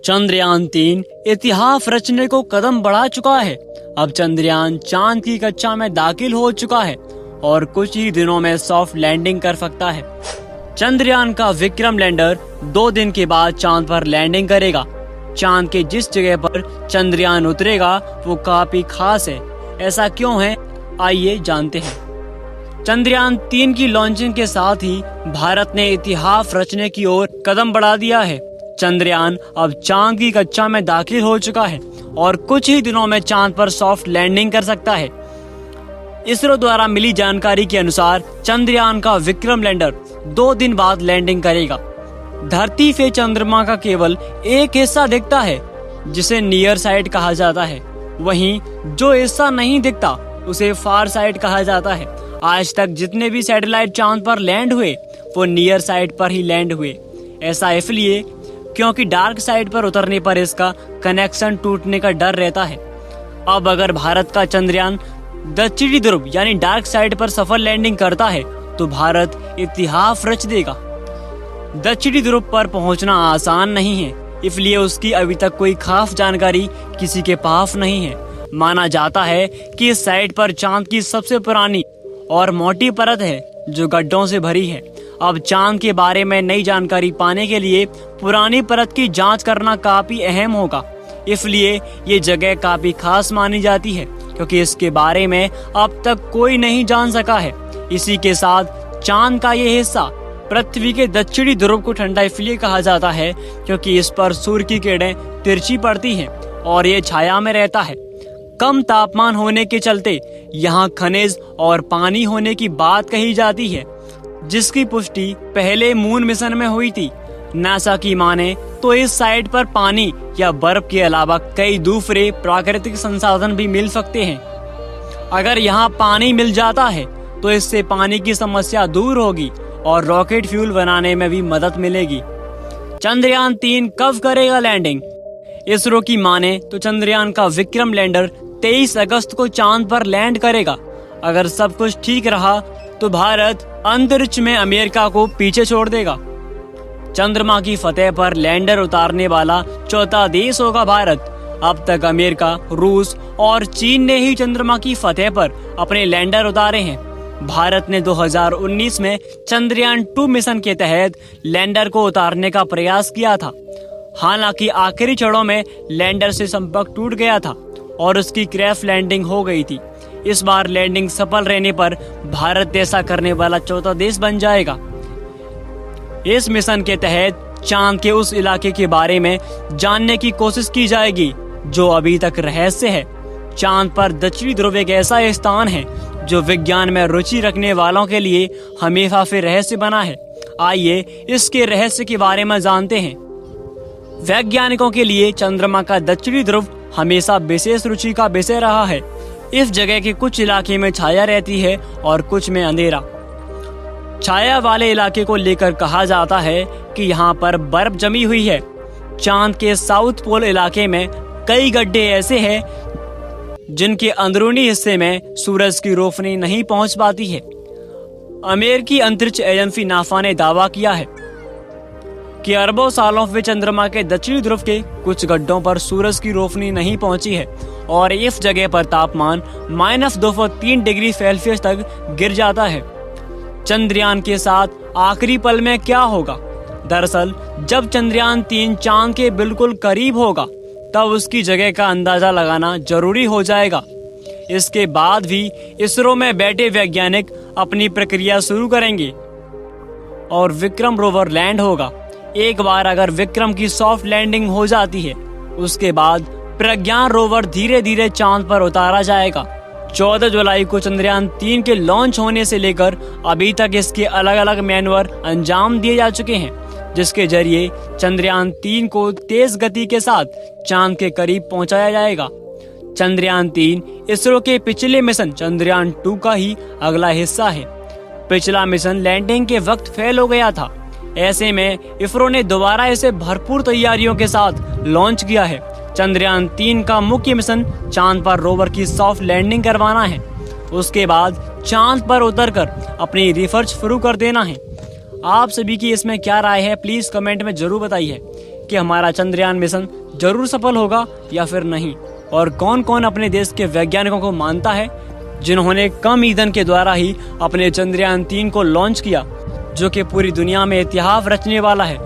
चंद्रयान-3 इतिहास रचने को कदम बढ़ा चुका है। अब चंद्रयान चांद की कक्षा में दाखिल हो चुका है और कुछ ही दिनों में सॉफ्ट लैंडिंग कर सकता है। चंद्रयान का विक्रम लैंडर 2 दिन के बाद चांद पर लैंडिंग करेगा। चांद के जिस जगह पर चंद्रयान उतरेगा वो काफी खास है। ऐसा क्यों है, आइए जानते हैं। चंद्रयान-3 की लॉन्चिंग के साथ ही भारत ने इतिहास रचने की ओर कदम बढ़ा दिया है। चंद्रयान अब चांद की कक्षा में दाखिल हो चुका है और कुछ ही दिनों में चांद पर सॉफ्ट लैंडिंग कर सकता है। इसरो द्वारा मिली जानकारी के अनुसार चंद्रयान का विक्रम लैंडर 2 दिन बाद लैंडिंग करेगा। धरती से चंद्रमा का केवल एक हिस्सा दिखता है जिसे नियर साइड कहा जाता है। वहीं जो हिस्सा नहीं दिखता उसे फार साइड कहा जाता है। आज तक जितने भी सैटेलाइट चांद पर लैंड हुए वो नियर साइड पर ही लैंड हुए। ऐसा इसलिए क्योंकि डार्क साइड पर उतरने पर इसका कनेक्शन टूटने का डर रहता है। अब अगर भारत का चंद्रयान दक्षिणी ध्रुव यानी डार्क साइड पर सफल लैंडिंग करता है तो भारत इतिहास रच देगा। दक्षिणी ध्रुव पर पहुंचना आसान नहीं है, इसलिए उसकी अभी तक कोई खास जानकारी किसी के पास नहीं है। माना जाता है कि इस साइड पर चांद की सबसे पुरानी और मोटी परत है जो गड्ढों से भरी है। अब चांद के बारे में नई जानकारी पाने के लिए पुरानी परत की जांच करना काफी अहम होगा। इसलिए ये जगह काफी खास मानी जाती है क्योंकि इसके बारे में अब तक कोई नहीं जान सका है। इसी के साथ चांद का ये हिस्सा पृथ्वी के दक्षिणी ध्रुव को ठंडा इसलिए कहा जाता है क्योंकि इस पर सूर्य की किरणें तिरछी पड़ती हैं और ये छाया में रहता है। कम तापमान होने के चलते यहाँ खनिज और पानी होने की बात कही जाती है, जिसकी पुष्टि पहले मून मिशन में हुई थी। नासा की माने तो इस साइट पर पानी या बर्फ के अलावा कई दूसरे प्राकृतिक संसाधन भी मिल सकते हैं। अगर यहाँ पानी मिल जाता है तो इससे पानी की समस्या दूर होगी और रॉकेट फ्यूल बनाने में भी मदद मिलेगी। चंद्रयान-3 कब करेगा लैंडिंग? इसरो की माने तो चंद्रयान का विक्रम लैंडर 23 अगस्त को चांद पर लैंड करेगा। अगर सब कुछ ठीक रहा तो भारत अंतरिक्ष में अमेरिका को पीछे छोड़ देगा। चंद्रमा की फतह पर लैंडर उतारने वाला चौथा देश होगा भारत। अब तक अमेरिका, रूस और चीन ने ही चंद्रमा की फतह पर अपने लैंडर उतारे हैं। भारत ने 2019 में चंद्रयान-2 मिशन के तहत लैंडर को उतारने का प्रयास किया था। हालांकि आखिरी क्षणों में लैंडर से संपर्क टूट गया था और उसकी क्रैश लैंडिंग हो गई थी। इस बार लैंडिंग सफल रहने पर भारत ऐसा करने वाला चौथा देश बन जाएगा। इस मिशन के तहत चांद के उस इलाके के बारे में जानने की कोशिश की जाएगी जो अभी तक रहस्य है। चांद पर दक्षिणी ध्रुव एक ऐसा स्थान है जो विज्ञान में रुचि रखने वालों के लिए हमेशा से रहस्य बना है। आइए इसके रहस्य के बारे में जानते हैं। वैज्ञानिकों के लिए चंद्रमा का दक्षिणी ध्रुव हमेशा विशेष रुचि का विषय रहा है। इस जगह के कुछ इलाके में छाया रहती है और कुछ में अंधेरा। छाया वाले इलाके को लेकर कहा जाता है कि यहाँ पर बर्फ जमी हुई है। चांद के साउथ पोल इलाके में कई गड्ढे ऐसे हैं जिनके अंदरूनी हिस्से में सूरज की रोशनी नहीं पहुंच पाती है। अमेरिकी अंतरिक्ष एजेंसी नासा ने दावा किया है कि अरबों सालों से चंद्रमा के दक्षिणी ध्रुव के कुछ गड्ढों पर सूरज की रोशनी नहीं पहुंची है और इस जगह पर तापमान -203 डिग्री सेल्सियस तक गिर जाता है। चंद्रयान के साथ आखिरी पल में क्या होगा? दरअसल जब चंद्रयान-3 चांद के बिल्कुल करीब होगा तब उसकी जगह का अंदाजा लगाना जरूरी हो जाएगा। इसके बाद भी इसरो में बैठे वैज्ञानिक अपनी प्रक्रिया शुरू करेंगे और विक्रम रोवर लैंड होगा। एक बार अगर विक्रम की सॉफ्ट लैंडिंग हो जाती है उसके बाद प्रज्ञान रोवर धीरे धीरे चांद पर उतारा जाएगा। 14 जुलाई को चंद्रयान-3 के लॉन्च होने से लेकर अभी तक इसके अलग अलग मैनूवर अंजाम दिए जा चुके हैं, जिसके जरिए चंद्रयान-3 को तेज गति के साथ चांद के करीब पहुंचाया जाएगा। चंद्रयान-3 इसरो के पिछले मिशन चंद्रयान-2 का ही अगला हिस्सा है। पिछला मिशन लैंडिंग के वक्त फेल हो गया था। ऐसे में इसरो ने दोबारा इसे भरपूर तैयारियों के साथ लॉन्च किया है। चंद्रयान-3 का मुख्य मिशन चांद पर रोवर की सॉफ्ट लैंडिंग करवाना है। उसके बाद चांद पर उतरकर अपनी रिसर्च शुरू कर देना है। आप सभी की इसमें क्या राय है, प्लीज कमेंट में जरूर बताइए। कि हमारा चंद्रयान मिशन जरूर सफल होगा या फिर नहीं, और कौन कौन अपने देश के वैज्ञानिकों को मानता है जिन्होंने कम ईंधन के द्वारा ही अपने चंद्रयान 3 को लॉन्च किया, जो कि पूरी दुनिया में इतिहास रचने वाला है।